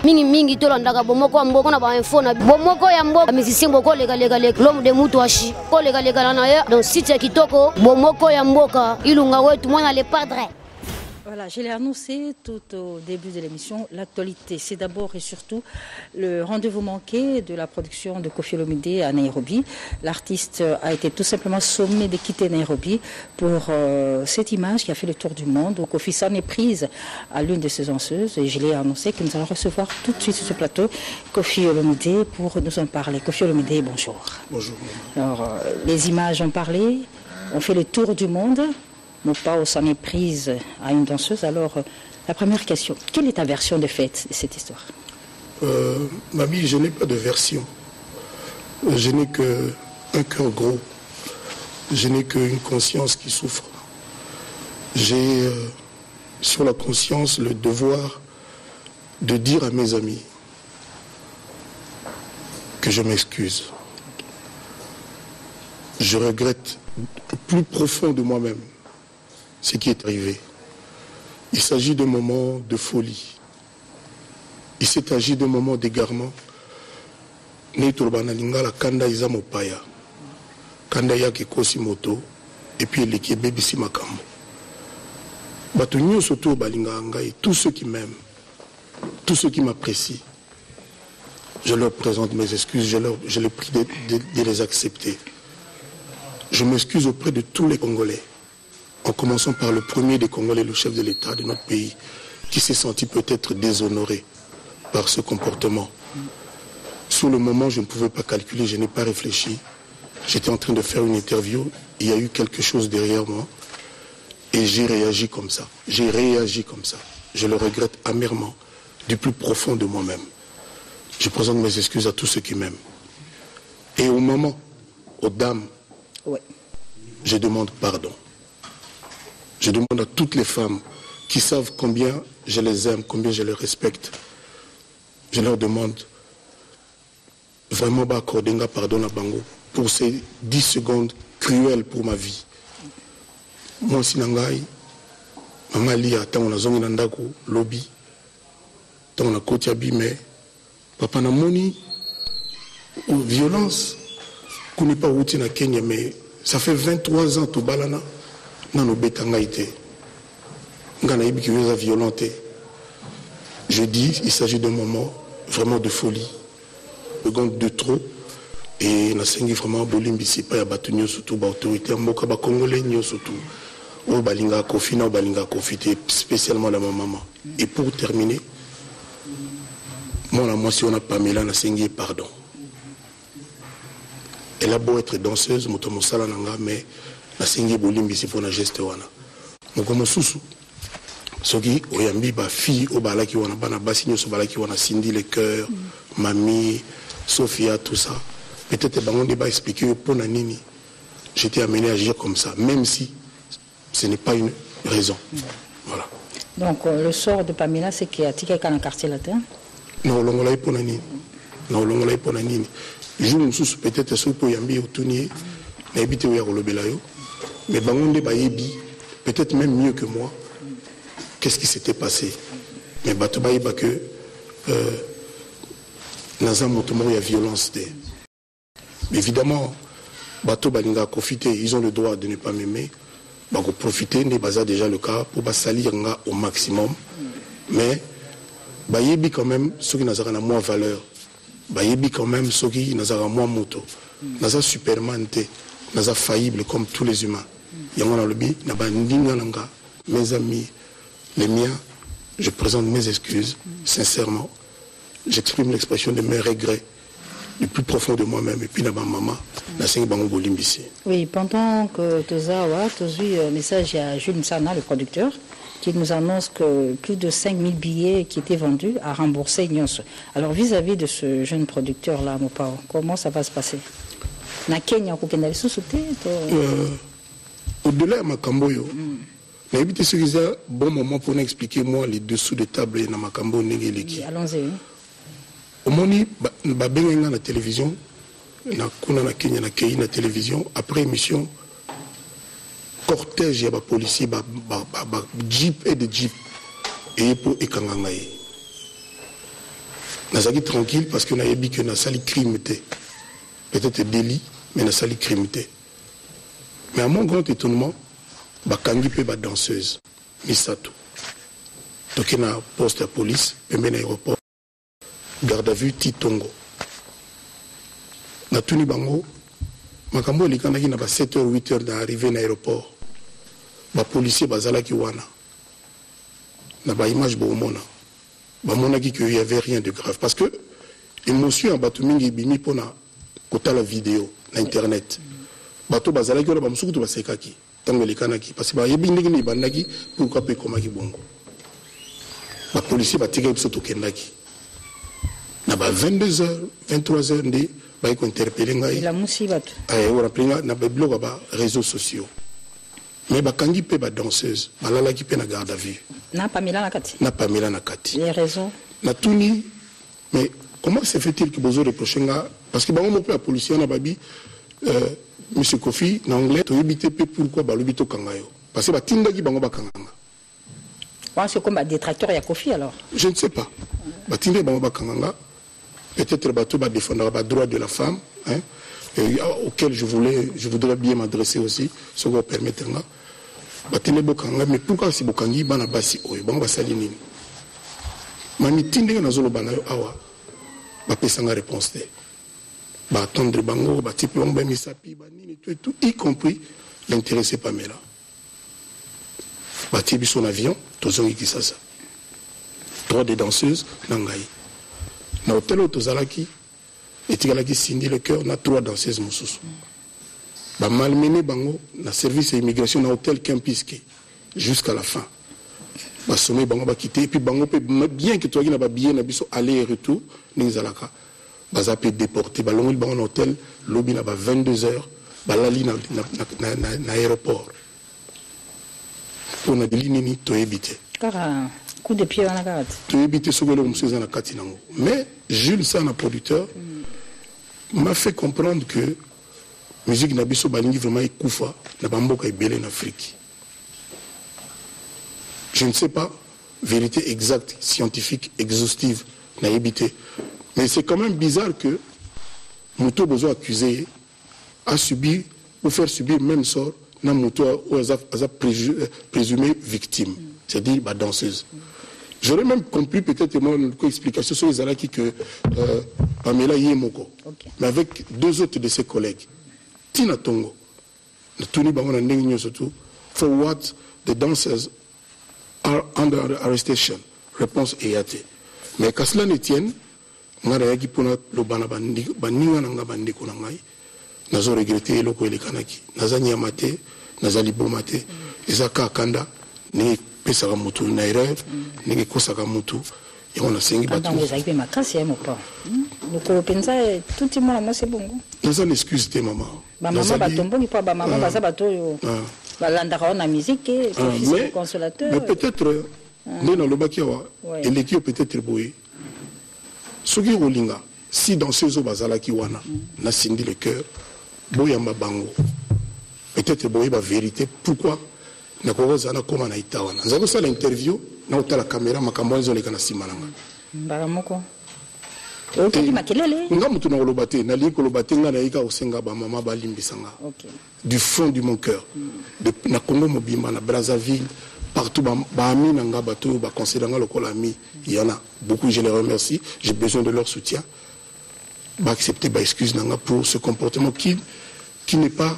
mingi mingi tolandaka bomoko ya mboka na ba info na bomoko ya mboka musicien boko lega l'homme de Mutuashi ko lega na ya donc site ya kitoko bomoko ya mboka ilunga wetu mwana le padre. Voilà, je l'ai annoncé tout au début de l'émission, l'actualité, c'est d'abord et surtout le rendez-vous manqué de la production de Koffi Olomide à Nairobi. L'artiste a été tout simplement sommé de quitter Nairobi pour cette image qui a fait le tour du monde. Koffi s'en est prise à l'une de ses danseuses et je l'ai annoncé que nous allons recevoir tout de suite sur ce plateau Koffi Olomide pour nous en parler. Koffi Olomide, bonjour. Bonjour. Alors, les images ont parlé, ont fait le tour du monde. Mopao s'en est prise à une danseuse. Alors, la première question, quelle est ta version de fait de cette histoire? Mamie, je n'ai pas de version. Je n'ai qu'un cœur gros. Je n'ai qu'une conscience qui souffre. J'ai sur la conscience le devoir de dire à mes amis que je m'excuse. Je regrette au plus profond de moi-même ce qui est arrivé. Il s'agit d'un moment de folie. Il s'est agi d'un moment d'égarement. La kanda iza mopaya. Kanda yake kosi moto. Et puis les bébisi makambo. Batunyo soto balinga ngai. Tous ceux qui m'aiment, tous ceux qui m'apprécient, je leur présente mes excuses. Je les prie de les accepter. Je m'excuse auprès de tous les Congolais. En commençant par le premier des Congolais, le chef de l'État de notre pays, qui s'est senti peut-être déshonoré par ce comportement. Sur le moment, je ne pouvais pas calculer, je n'ai pas réfléchi. J'étais en train de faire une interview, il y a eu quelque chose derrière moi, et j'ai réagi comme ça. J'ai réagi comme ça. Je le regrette amèrement, du plus profond de moi-même. Je présente mes excuses à tous ceux qui m'aiment. Et au moment, aux dames, je demande pardon. Je demande à toutes les femmes qui savent combien je les aime, combien je les respecte. Je leur demande vraiment d'accorder un pardon à Bango pour ces 10 secondes cruelles pour ma vie. Moi, si nangai, maman lia, tant on a zongi nandako, lobby, tant on a côté abîmé, papa na moni, ou violence, qu'on n'est pas routine à Kenya, mais ça fait 23 ans tout balana. Non, je dis, il s'agit d'un moment vraiment de folie, de trop, et na sengi vraiment bolimbisi pa ya batunyo surtout ba autorité mboka ba congolais nyo surtout o balinga Koffi na balinga Koffi spécialement la maman. Et pour terminer, moi si on a Pamela na sengi pardon. Elle a beau être danseuse, motomosala nanga, mais na sengi bolimbisi pour na geste wana mokomo susu soki oyambi ba fille o balaki wana bana basi nyoso balaki wana Cindy le cœur Mamie Sophia tout ça peut-être bango de ba expliquer pour na nini j'étais amené à agir comme ça même si ce n'est pas une raison. Voilà. Donc le sort de Pamela c'est qu'il y a tika kana quartier latin. Non longola pour na nini. Non longola pour na nini. Jour susu peut-être so po yambi otuni na ebite o ya kolobela yo. Mais Bangonde Bayebi, peut-être même mieux que moi, qu'est-ce qui s'était passé? Mais Bato Baïba que Nazam Motomo, il y a violence. Mais évidemment, Bato Balinga profiter, ils ont le droit de ne pas m'aimer. Bako profiter, n'est pas déjà le cas pour salir au maximum. Mais Bayebi quand même, ceux qui n'ont moins valeur. Bayebi quand même, ceux qui n'ont moins moto. Naza Superman, naza faillible comme tous les humains. Mes amis, les miens, je présente mes excuses, sincèrement. J'exprime l'expression de mes regrets, du plus profond de moi-même. Et puis, ma maman, oui, pendant que tu as eu un message à Jules Msana, le producteur, qui nous annonce que plus de 5000 billets qui étaient vendus à rembourser Nyonso. Alors, vis-à-vis de ce jeune producteur-là, Mopao, comment ça va se passer? Na Kenya kokenda lisusuté au-delà de Makamboyo, mais évitez ce qu'ils ont bon moment pour nous expliquer moi les dessous de table et na Makambo Nengeleki. Allons-y. Au moment ba benga na télévision na kuna na Kenya na Kenya na télévision après émission cortège ya ba policier ba jeep et de jeep et pour ekangangaye. nazaki tranquille parce que nayebi que nasali crime te. Peut-être délit, mais nasali crime te. Mais à mon grand étonnement, bakangi pe ba danseuse misato. Toki na poste de police, pembe na aéroport, garde à vue Titongo. Na tuni bango, makambo likanaki na ba 7h 8h d'arriver na aéroport. Ba policier bazala ki wana. Na ba image bo mona. Ba mona ki qu'il y avait rien de grave parce que émotion en batu mingi bimi pona kota la vidéo na internet. Bato bazala ki wana ba musuku to basekaki. Tango likanaki parce que ba yebi ndenge ni bandaki pourquoi pe komaki bongo. La police va tirer sur tout kendaki. Na ba 22h, 23h ndi ba ko interpeller ngai. La musiba. On rappelle na ba blog ba réseaux sociaux. Mais ba kangi pe ba danseuse, ba lala ki pe na garde à vue. Na Pamela na kati. Na Pamela na kati. Les raisons. Na tuni mais comment se fait-il que bozo reprocher nga parce que ba mo pe la police na babi monsieur Kofi na anglais to yebite pe pourquoi ba lobito kangayo parce que ba tindaki bango ba kanganga. C'est comme un détracteur à Kofi alors. Je ne sais pas. Batinde Bamba Kanganga, peut-être Batou va défendre le droit de la femme, hein, auquel je voudrais bien m'adresser aussi, si vous permettez. Batinde Bokanga, mais pourquoi si Bokangi bana basi oyo, banga salini. Mami tinde na zolo bana awa, ba pesanga réponse te. Ba attendre bango, ba type on ba misapi, ba nini tout, y compris l'intéressé Pamela. Bati son avion, tozongi kisasa. 3 des danseuses, nangai. Na hôtel où tozalaki, etikalaki Cindy le cœur, na 3 danseuses mosusu. Ba malmené bango, na service immigration na hôtel Kempiski, jusqu'à la fin. Ba sommet bango ba quitté, et puis bango pe, bien que toi na ba billet na biso aller et retour, ningzalaka. Ba zape déporté, ba longil bango na hôtel, lobby na ba 22h, ba lali na aéroport. On a dit nini to éviter. Car un coup de pied dans la garde. To éviter ce que l'on sait dans la katinango. Mais Jules Sana, producteur, m'a fait comprendre que musique nabiso balingi vraiment ekufa na bamboka ebele en Afrique. Je ne sais pas vérité exacte, scientifique, exhaustive na éviter. Mais c'est quand même bizarre que Mouto Bozo accusé a subi ou faire subir le même sort na Mouto a présumé victime, c'est-à-dire la danseuse. J'aurais même compris peut-être une explication sur les alaki que Pamela Yemoko, okay. Mais avec 2 autres de ses collègues, Tina Tongo, Tony Bangona Nenyo surtout, for what the dancers are under arrestation. Réponse EAT. Mais qu'à cela ne tienne, nga rayaki pona lo bana baninga nanga bandeko na ngai nazo regretter eloko elekanaki naza nyama te naza liboma te ezaka kanda ni pesaka mutu na erreur ni kosaka mutu yango nasengi bato vous avez makasi ya mopa lokolo penza tout le monde c'est bongo naza l'excuse te maman ba maman batombongi pa ba maman baza bato yo balandaka na musique et fils consolateur mais peut-être ndena lobaki wa eleki peut-être boye soki rolinga si dans ces eaux bazalaki wana na Cindy le cœur boyamba bango peut-être boye ba vérité pourquoi na koza na koma na itawana nzako sala interview na utala caméra makambo nzo leka na simananga baramoko okiki makelele nga mutu na kolobate na li kolobate nga na yika osenga ba mama balimbisanga du fond de mon cœur na Congo mobimba na Brazzaville partout, Bahami Nanga Bato, considérant le Kolami, il y en a beaucoup, je les remercie, j'ai besoin de leur soutien. Accepter, excuse Nanga pour ce comportement qui n'est pas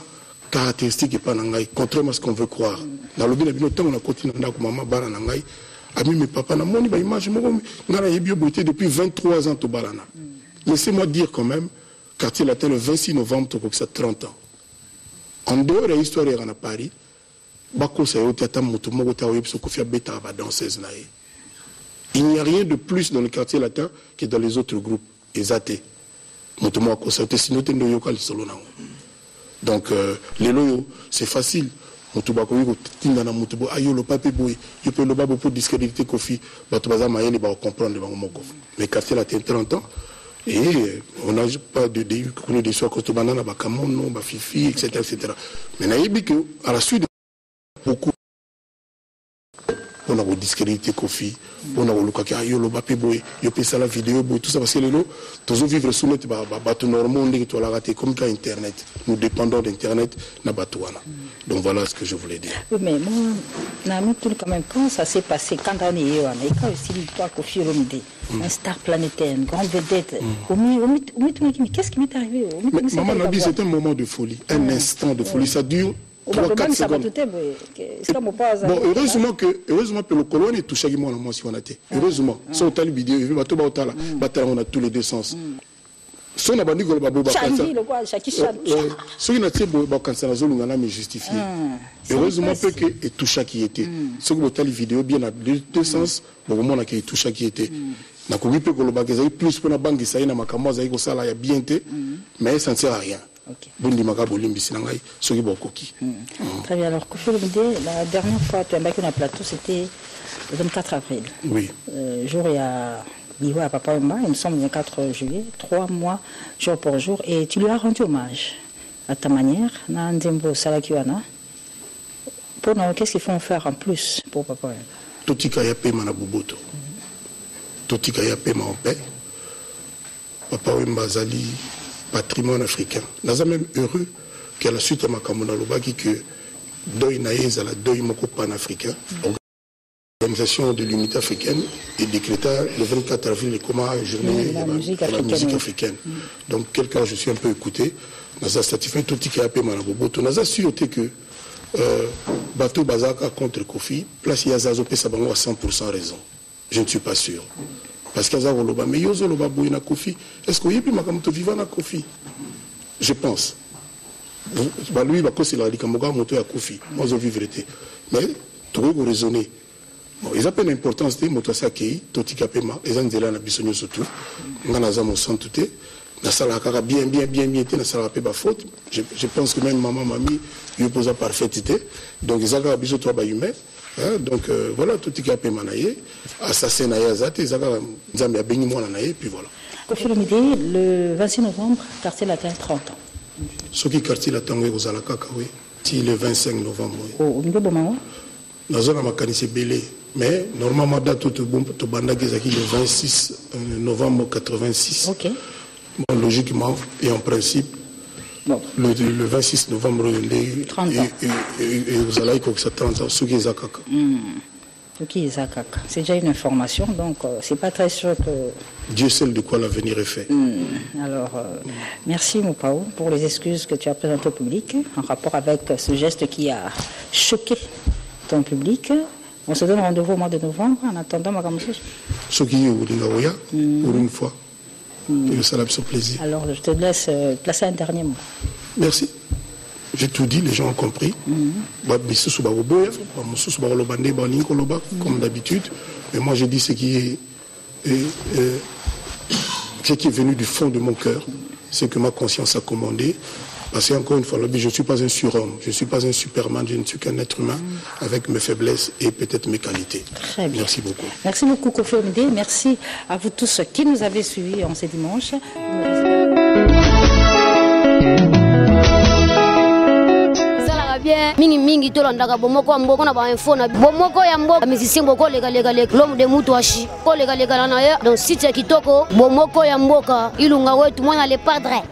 caractéristique et pas Nangaï, contrairement à ce qu'on veut croire. Dans le bien, on a continué à maman Bara Nangaï, ami mes papas, n'a mon image, depuis 23 ans, au Balana. Laissez-moi dire quand même, quartier latin le 26 novembre, pour que ça 30 ans. En dehors de l'histoire à Paris, il n'y a rien de plus dans le quartier latin que dans les autres groupes. Donc, les loyaux, c'est facile. Mais le quartier latin 30 ans, et on n'a pas connu des soirs contre banana, bakamono, bafifi, etc. Mais à la suite beaucoup on a discrédité Kofi, on a le yo le bapé boy, yo pesa la vidéo boy, tout ça parce que les lots, tous vivre sous notre bateau normal, on doit la rater comme qu'à Internet. Nous dépendons d'Internet, na batouana. Donc voilà ce que je voulais dire. Oui, mais moi, quand même, quand ça s'est passé, quand on est et quand aussi l'histoire Kofi Olomide, un star planétaire, une grande vedette, mais qu'est-ce qui m'est arrivé? Maman Nabi, c'est un moment de folie, un instant de folie, ça dure 3-4 secondes. Bon, heureusement que le colon est touché à moi si on a été. Heureusement, si on a la vidéo, on a tous les deux sens. Si on a bandit le babo, ceux qui n'ont pas justifié. Heureusement que et touché qui était. Ceux qui ont la vidéo bien à deux sens, au moment où il touché qui était. Na kobi pe koloba que ça plus pour la banque ça na makambo ça iko sala ya bien te mais ça ne sert à rien. Bondi makabo limbi ngai soki bokoki. Très bien, alors Kofi Olomide, la dernière fois tu as embarqué dans le plateau c'était le 24 avril. Oui. Jour il y a Biwa à Papa Wemba, il me semble le 24 juillet, 3 mois jour pour jour et tu lui as rendu hommage à ta manière na Nzembo Salakiwana. Pour nous qu'est-ce qu'il faut faire en plus pour Papa Wemba? Totika ya pema na boboto. Totika ya pema en paix. Papa Wemba Zali patrimoine africain. Nous sommes même heureux qu'à la suite de Makamona Lobaki que Doi Naïs à la Doi Moko pan-africain, l'organisation de l'unité africaine et décréta le 24 avril comme journée de la musique africaine. Donc, quelqu'un, je suis un peu écouté. Nous avons certifié Totika ya pema na boboto. Nous avons sûreté que Bateau Bazaka contre Kofi, place Yazazo Pesabango à 100% raison. Je ne suis pas sûr. Parce qu'il y a un loba, mais il y a un loba bouillé na Kofi. Est-ce qu'il y a un makamoto vivant na Kofi? Je pense. Lui, c'est la Rikamoga moto à Kofi. Moi, je vis vérité. Mais, tu peux raisonner. Bon, ils appellent l'importance des motos à Kei, Totika Pema, et Zanzela na Bissonio surtout. Nganaza mon sang tout est. Na salakara bien, na salakara faute. Je pense que même maman, mamie, lui pose la parfaité. Donc, ils ont besoin de toi, humain. Donc voilà, tout est capé manaye, assassin Ayazate, Zambia béni moi nanaye, puis voilà. Kofi Olomide, le 26 novembre, quartier latin 30 ans. Ce qui quartier latin aux Alakaka, oui. Si le 25 novembre, oui. Au niveau de Maman? Dans zone Makani c'est belé, mais normalement date tout bon pour banda qui le 26 novembre 86. Ok. Bon, logiquement et en principe. Bon. Le 26 novembre, les 30 ans. Et vous allez que ça 30 ans, Suki Zakaka. Suki Zakaka. C'est déjà une information, donc c'est pas très sûr que. Dieu sait de quoi l'avenir est fait. Alors, merci Moupao pour les excuses que tu as présentées au public en rapport avec ce geste qui a choqué ton public. On se donne rendez-vous au mois de novembre en attendant ma camarade. Suki Oulingaoya, pour une fois. Et ça a plaisir. Alors, je te laisse placer un dernier mot. Merci. J'ai tout dit, les gens ont compris. Comme d'habitude. Mais moi, j'ai dit ce qui est venu du fond de mon cœur. C'est que ma conscience a commandé. Parce qu'encore une fois, je ne suis pas un surhomme, je ne suis pas un superman, je ne suis qu'un être humain avec mes faiblesses et peut-être mes qualités. Très bien. Merci beaucoup. Merci beaucoup, Kofi Olomide. Merci à vous tous qui nous avez suivis en ce dimanche. bien mingi tolandaka bomoko ya mboka na bainfo na bomoko ya mboka musicien boko lega l'homme de mutu ashi ko lega na ye donc site ya kitoko bomoko ya mboka ilunga wetu mwana le padre